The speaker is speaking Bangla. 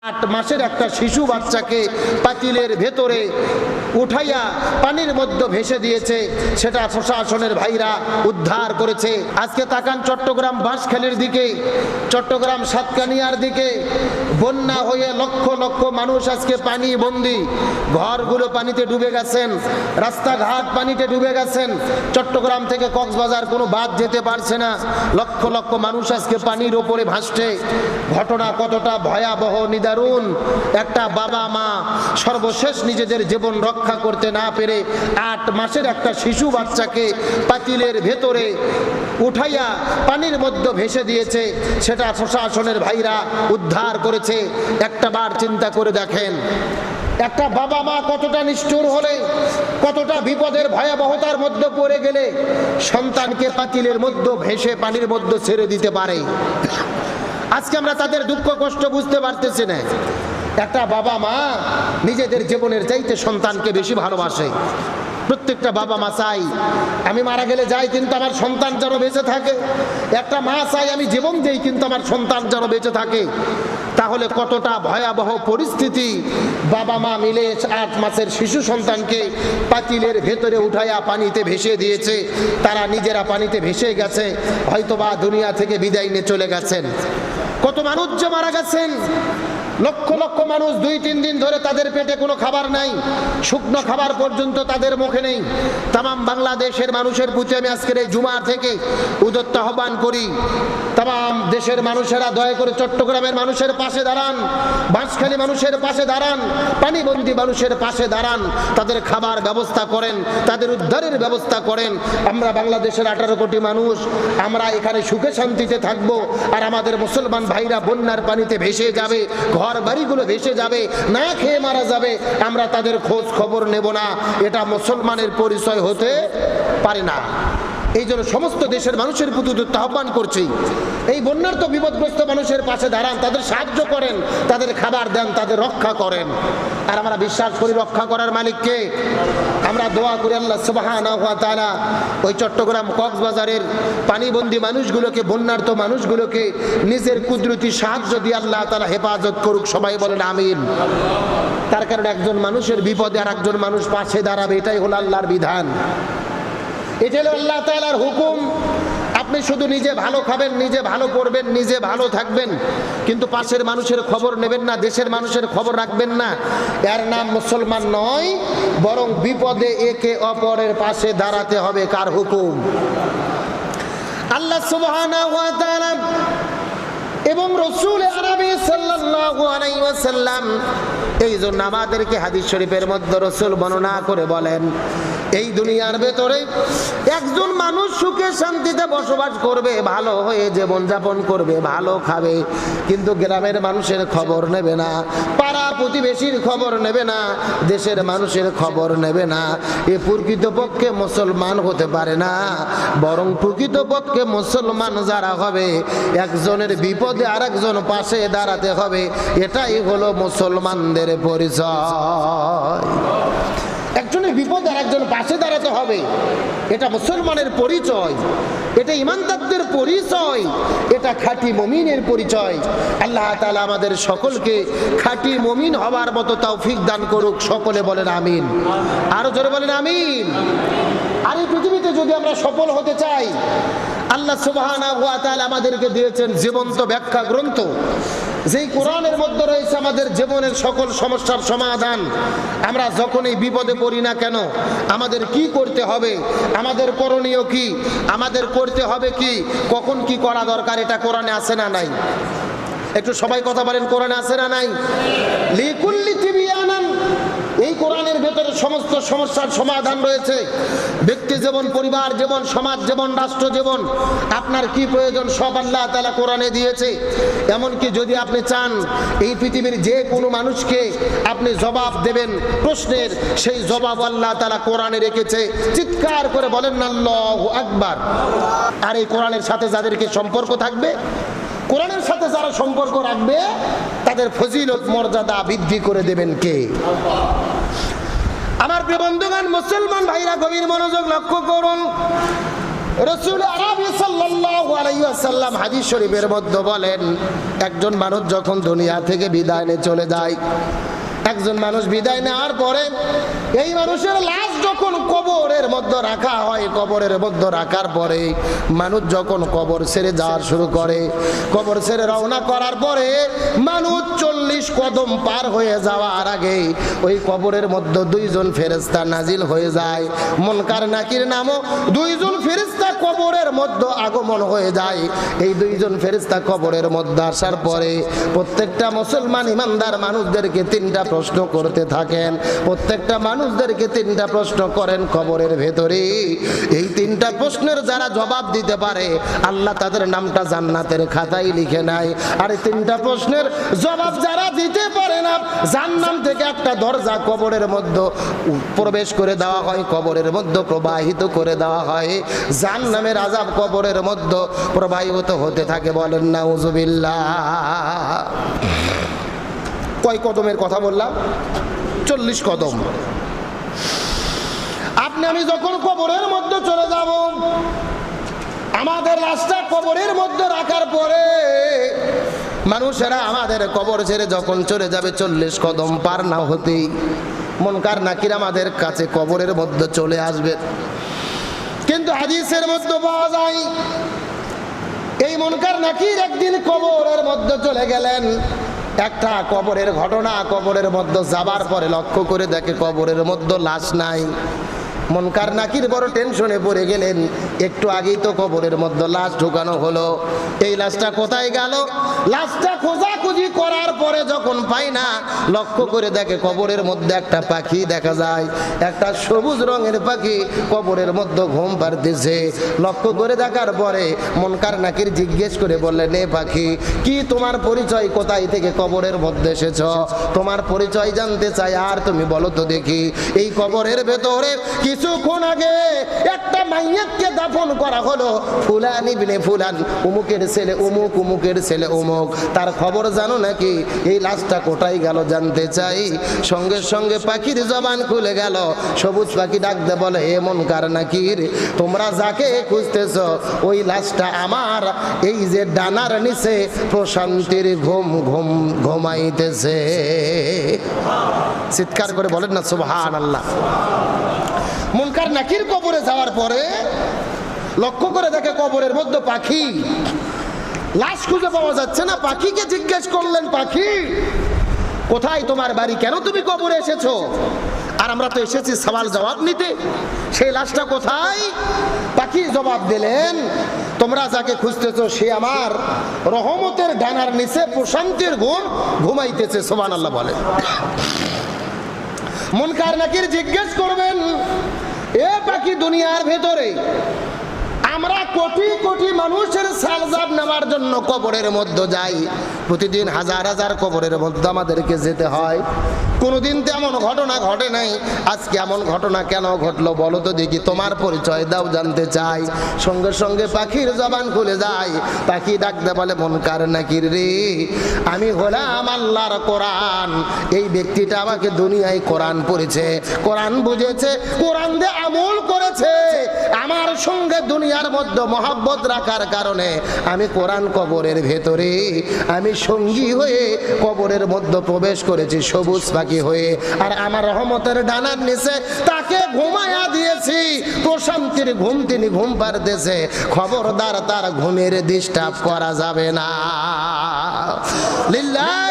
8 মাসের একটা শিশু বাচ্চাকে পাতিলের ভেতরে উঠাইয়া পানির মধ্যে ভেসে দিয়েছে, সেটা প্রশাসনের ভাইরা উদ্ধার করেছে। আজকে তাকান চট্টগ্রাম বাঁশখালীর দিকে, চট্টগ্রাম সাতকানিয়ার দিকে বন্যা হয়ে লক্ষ লক্ষ মানুষ আজকে পানি বন্দি, ঘরগুলো পানিতে ডুবে গেছেন, রাস্তাঘাট পানিতে ডুবে গেছেন। চট্টগ্রাম থেকে কক্সবাজার কোনো বাদ যেতে পারছে না, লক্ষ লক্ষ মানুষ আজকে পানির ওপরে ভাসছে। ঘটনা কতটা ভয়াবহ নিদারুণ! একটা বাবা মা সর্বশেষ নিজেদের জীবন রক্ষা করতে না পেরে 8 মাসের একটা শিশু বাচ্চাকে পাতিলের ভেতরে উঠাইয়া পানির মধ্যে ভেসে দিয়েছে, সেটা প্রশাসনের ভাইরা উদ্ধার করেছে। একটা বার চিন্তা করে দেখেন, একটা বাবা মা কতটা নিষ্ঠুর হলে, কতটা বিপদের ভয়াবহতার মধ্যে পড়ে গেলে সন্তানকে পাতিলের মধ্যে ভেসে পানির মধ্যে ছেড়ে দিতে পারে। আজকে আমরা তাদের দুঃখ কষ্ট বুঝতে পারতেছি না। একটা বাবা মা নিজেদের জীবনের চাইতে সন্তানকে বেশি ভালোবাসে। প্রত্যেকটা বাবা মা চাই আমি মারা গেলে যাই কিন্তু আমার সন্তান যেন বেঁচে থাকে। একটা মা চাই আমি জীবন দেই কিন্তু আমার সন্তান যেন বেঁচে থাকে। তাহলে কতটা ভয়াবহ পরিস্থিতি! বাবা মা মিলে 8 মাসের শিশু সন্তানকে পাতিলের ভেতরে উঠাইয়া পানিতে ভেসে দিয়েছে। তারা নিজেরা পানিতে ভেসে গেছে, হয়তোবা দুনিয়া থেকে বিদায় নিয়ে চলে গেছেন। কত মানুষ যে মারা গেছেন, লক্ষ লক্ষ মানুষ 2-3 দিন ধরে তাদের পেটে কোনো খাবার নাই, শুকনো খাবার পর্যন্ত তাদের মুখে নেই। তাম বাংলাদেশের মানুষের প্রতি আমি আজকের এই জুমার থেকে উদ্যত আহ্বান করি, তাম দেশের মানুষেরা দয়া করে চট্টগ্রামের মানুষের পাশে দাঁড়ান, বাঁশখালী মানুষের পাশে দাঁড়ান, পানিবন্দী মানুষের পাশে দাঁড়ান, তাদের খাবার ব্যবস্থা করেন, তাদের উদ্ধারের ব্যবস্থা করেন। আমরা বাংলাদেশের 18 কোটি মানুষ, আমরা এখানে সুখে শান্তিতে থাকবো, আর আমাদের মুসলমান ভাইরা বন্যার পানিতে ভেসে যাবে, ঘর বাড়িগুলো ভেসে যাবে, না খেয়ে মারা যাবে, আমরা তাদের খোঁজ খবর নেব না। এটা মুসলমানের পরিচয় হতে পারে না। এই জন্য সমস্ত দেশের মানুষের প্রতি আহ্বান করছি, এই বন্যার তো বিপদগ্রস্ত মানুষের পাশে দাঁড়ান, তাদের সাহায্য করেন, তাদের খাবার দেন, তাদের রক্ষা করেন। আর আমরা বিশ্বাস করি রক্ষা করার মালিককে। আমরা দোয়া করি আল্লাহ সুবহানাহু ওয়া তাআলা ওই চট্টগ্রাম কক্সবাজারের পানিবন্দী মানুষগুলোকে, বন্যার্ত মানুষগুলোকে নিজের কুদরতি সাহায্য দিয়ে আল্লাহ তাআলা হেফাজত করুক। সবাই বলেন আমিন। তার কারণ একজন মানুষের বিপদে আর একজন মানুষ পাশে দাঁড়াবে, এটাই হলো আল্লাহর বিধান, এটা হলো আল্লাহ তাআলার হুকুম। আপনি শুধু নিজে ভালো খাবেন, নিজে ভালো করবেন, নিজে ভালো থাকবেন, কিন্তু পাশের মানুষের খবর নেবেন না, দেশের মানুষের খবর রাখবেন না, এর নাম মুসলমান নয়। বরং বিপদে একে অপরের পাশে দাঁড়াতে হবে। কার হুকুম? আল্লাহ সুবহানাহু ওয়া তাআলা এবং রাসূল আরবি সাল্লাল্লাহু আলাইহি ওয়াসাল্লাম এই জন্য আমাদেরকে হাদিস শরীফের মধ্যে রাসূল বর্ণনা করে বলেন, এই দুনিয়ার ভেতরে একজন মানুষ সুখে শান্তিতে বসবাস করবে, ভালো হয়ে জীবন যাপন করবে, ভালো খাবে, কিন্তু গ্রামের মানুষের খবর নেবে না, পাড়া প্রতিবেশীর খবর নেবে না, দেশের মানুষের খবর নেবে না। এ প্রকৃতপক্ষে মুসলমান হতে পারে না। বরং প্রকৃতপক্ষে মুসলমান যারা হবে, একজনের বিপদে আরেকজন পাশে দাঁড়াতে হবে। এটাই হলো মুসলমানদের পরিচয়। একজনের বিপদে আরেকজন পাশে দাঁড়াতে হবে, এটা মুসলমানের পরিচয়, এটা ইমানদারদের পরিচয়, এটা খাঁটি মুমিনের পরিচয়। আল্লাহ তাআলা আমাদের সকলকে খাঁটি মুমিন হওয়ার মতো তৌফিক দান করুক। সকলে বলেন আমিন। আরো জোরে বলেন আমিন। আর এই পৃথিবীতে যদি আমরা সফল হতে চাই, আল্লাহ সুবহানাহু ওয়া তাআলা আমাদেরকে দিয়েছেন জীবন্ত ব্যাখ্যা গ্রন্থ, যেই কোরআনের মধ্যে রয়েছে আমাদের জীবনের সকল সমস্যার সমাধান। আমরা যখনই বিপদে পড়ি না কেন, আমাদের কি করতে হবে, আমাদের করণীয় কি, আমাদের করতে হবে কি, কখন কি করা দরকার, এটা কোরআনে আছে না নাই? একটু সবাই কথা বলেন, কোরআনে আছে না নাই? লিকুল্লি তিবিয়ানান, এই কোরআনের ভেতরে সমস্ত সমস্যার সমাধান রয়েছে। ব্যক্তি জীবন, পরিবার জীবন, সমাজ জীবন, রাষ্ট্র জীবন, আপনার কি প্রয়োজন সব আল্লাহ তাআলা কোরআনে দিয়েছে। এমনকি যদি আপনি চান এই পৃথিবীর যে কোনো মানুষকে আপনি জবাব দেবেন প্রশ্নের, সেই জবাব আল্লাহ তাআলা কোরআনে রেখেছে। চিৎকার করে বলেন না আল্লাহু আকবার। আর এই কোরআনের সাথে যাদেরকে সম্পর্ক থাকবে, কোরআনের সাথে যারা সম্পর্ক রাখবে, তাদের ফজিলত মর্যাদা বৃদ্ধি করে দেবেন কে? আমার প্রিয় বন্ধুগণ, মুসলমান ভাইরা গভীর মনোযোগ লক্ষ্য করুন। রাসূল আরবি সাল্লাল্লাহু আলাইহি ওয়াসাল্লাম হাদিস শরীফের মধ্যে বলেন, একজন মানুষ যখন দুনিয়া থেকে বিদায় নিয়ে চলে যায়, একজন মানুষ বিদায় নেওয়ার পরে এই মানুষের লাশ যখন কবরের মধ্যে রাখা হয়, কবরের মধ্যে রাখার পরে মানুষ যখন কবর ছেড়ে যাওয়া শুরু করে, কবর ছেড়ে রওনা করার পরে মানুষ 40 কদম পার হয়ে যাওয়ার আগে ওই কবরের মধ্যে দুইজন ফেরেশতা নাজিল হয়ে যায়। মুনকার নাকির নামক দুইজন ফেরেশতা কবরের মধ্যে আগমন হয়ে যায়। এই দুইজন ফেরেশতা কবরের মধ্যে আসার পরে প্রত্যেকটা মুসলমান ইমানদার মানুষদেরকে 3টা প্রশ্ন করতে থাকেন। প্রত্যেকটা মানুষদেরকে 3টা প্রশ্ন করেন কবরের ভেতরে। এই 3টা প্রশ্নের যারা জবাব দিতে পারে আল্লাহ তাদের নামটা জান্নাতের খাতায় লিখে নেয়। আর এই 3টা প্রশ্নের জবাব যারা দিতে পারে না, জান্নাত থেকে একটা দরজা কবরের মধ্যে প্রবেশ করে দেওয়া হয়, কবরের মধ্যে প্রবাহিত করে দেওয়া হয়। জাহান্নামের আযাব কবরের মধ্যে প্রবাহিত হতে থাকে। বলেন নাউজুবিল্লাহ। কয় কদমের কথা বললাম? 40 কদম। আপনি আমি যখন কবরের মধ্যে চলে যাব, আমাদের লাশটা কবরের মধ্যে রাখার পরে মানুষেরা আমাদের কবর ছেড়ে যখন চলে যাবে, 40 কদম পার না হতেই মুনকার নাকির আমাদের কাছে কবরের মধ্যে চলে আসবে। কিন্তু হাদিসের মধ্যে পাওয়া যায় এই মুনকার নাকির একদিন কবরের মধ্যে চলে গেলেন। একটা কবরের ঘটনা, কবরের মধ্যে যাবার পরে লক্ষ্য করে দেখে কবরের মধ্যে লাশ নাই। মুনকার নাকির বড় টেনশনে পড়ে গেলেন। একটু আগেই তো কবরের মধ্যে লাশ ঢোকানো হলো, এই লাশটা কোথায় গেল? লাশটা খোঁজাখুঁজি করার পরে যখন পাই না, লক্ষ্য করে দেখে কবরের মধ্যে একটা পাখি দেখা যায়, একটা সবুজ রঙের পাখি কবরের মধ্যে ঘুম পাড়তেছে। লক্ষ্য করে দেখার পরে মুনকার নাকির জিজ্ঞেস করে বললেন, এ পাখি, কি তোমার পরিচয়? কোথায় থেকে কবরের মধ্যে এসেছ? তোমার পরিচয় জানতে চাই। আর তুমি বলো তো দেখি, এই কবরের ভেতরে কিছুক্ষণ আগে একটা মাইয়াতকে দাফন করা হলো, ফুলান ইবনে ফুলান, অমুকের ছেলে অমুক, অমুকের ছেলে অমুক, তার খবর জানো নাকি? এই লাশটা কোথায় গেল জানতে চাই। সঙ্গে সঙ্গে পাখির জবান খুলে গেল। সবুজ পাখি ডাকতে বলে, হে মুনকার নাকির, তোমরা যাকে খুঁজতেছ ওই লাশটা আমার এই যে ডানার নিচে প্রশান্তির ঘুমাইতেছে। চিৎকার করে বলেন না সুবহানাল্লাহ। মুনকার নাকির কবরে যাওয়ার পরে লক্ষ্য করে দেখে কবরের মধ্যে পাখি, লাশ খুঁজে পাওয়া যাচ্ছে না। পাখিকে জিজ্ঞেস করলেন, পাখি কোথায় তোমার বাড়ি? কেন তুমি কবরে এসেছো? আর আমরা তো এসেছি সওয়াল জবাব নিতে, সেই লাশটা কোথায়? পাখি জবাব দিলেন, তোমরা যাকে খুঁজতেছো সে আমার রহমতের ডানার নিচে প্রশান্তির ঘুমাইতেছে। সুবহানাল্লাহ বলে। মুনকার নাকির জিজ্ঞেস করবেন, এ পাখি, দুনিয়ার ভেতরে আমরা কোটি কোটি মানুষের সালজাব নেওয়ার জন্য কবরের মধ্যে যাই, প্রতিদিন হাজার হাজার কবরের মধ্যে আমাদেরকে যেতে হয়, কোনোদিন তেমন ঘটনা ঘটে নাই, আজকে এমন ঘটনা কেন ঘটলো বলো তো দেখি, তোমার পরিচয় দাও, জানতে চাই। সঙ্গে সঙ্গে পাখির জবান খুলে যায়। পাখি ডাকতে বলে, মুনকার নাকির রে, আমি হলাম আল্লাহর কোরআন। এই ব্যক্তিটা আমাকে দুনিয়ায় কোরআন পড়েছে, কোরআন বুঝেছে, কোরআন দিয়ে আমল করেছে। আমার সঙ্গে দুনিয়ার মধ্যে মহব্বত রাখার কারণে আমি কোরআন কবরের ভেতরে আমি সঙ্গী হয়ে কবরের মধ্যে প্রবেশ করেছি সবুজ পাখি হয়ে। আর আমার রহমতের ডানার নিচে তাকে ঘুমায়া দিয়েছি, প্রশান্তির ঘুম তিনি ঘুম পাড়তেছে। খবরদার তার ঘুমের ডিস্টার্ব করা যাবে না। লিল্লাহ